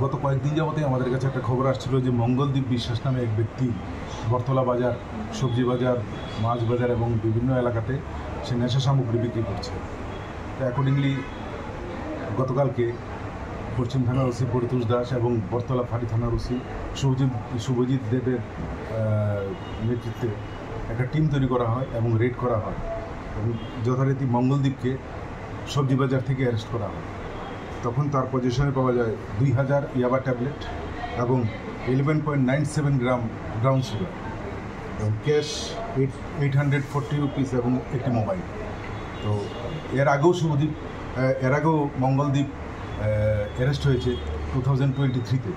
গত কয়েকদিন যাবতেই আমাদের কাছে একটা খবর আসছিল যে মঙ্গলদ্বীপ বিশ্বাস নামে এক ব্যক্তি বটতলা বাজার, সবজি বাজার, মাছ বাজার এবং বিভিন্ন এলাকাতে সে নেশা সামগ্রী বিক্রি করছে। তো অ্যাকর্ডিংলি গতকালকে পশ্চিম থানার ওসি পরিতোষ দাস এবং বটতলা ফাঁড়ি থানার ওসি শুভজিৎ দেবের নেতৃত্বে একটা টিম তৈরি করা হয় এবং রেড করা হয় এবং যথারীতি মঙ্গলদ্বীপকে সবজি বাজার থেকে অ্যারেস্ট করা হয়। তখন তার পজিশনে পাওয়া যায় 2000 ইয়াবা ট্যাবলেট এবং 11.97 গ্রাম ব্রাউন সুগার এবং ক্যাশ 840 রুপিস এবং একটি মোবাইল। তো এর আগেও মঙ্গলদ্বীপ অ্যারেস্ট হয়েছে 2023-তে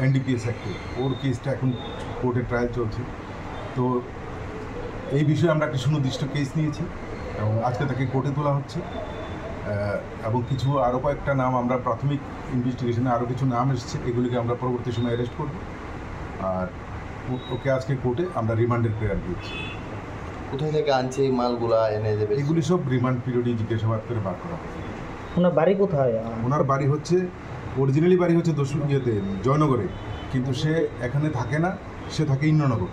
NDPS অ্যাক্টে। ওর কেসটা এখন কোর্টে ট্রায়াল চলছে। তো এই বিষয়ে আমরা একটি সুনির্দিষ্ট কেস নিয়েছি এবং আজকে তাকে কোর্টে তোলা হচ্ছে এবং কিছু আরও কয়েকটা নাম আমরা প্রাথমিক ইনভেস্টিগেশনে আরও কিছু নাম এসেছে, এগুলিকে আমরা পরবর্তী সময় অ্যারেস্ট করব। আর ওকে আজকে কোর্টে আমরা রিমান্ডের প্রেয়ার দিয়েছি। কোথায় থেকে আনছে এই মালগুলা এনে দেবে? এগুলি সব রিমান্ড পিরিয়ডে জিজ্ঞাসাবাদ করে বার করা হবে। ওনার বাড়ি কোথায়? ওনার বাড়ি হচ্ছে অরিজিনালি বাড়ি হচ্ছে জয়নগরে, কিন্তু সে এখানে থাকে না, সে থাকে ইন্দ্রনগর।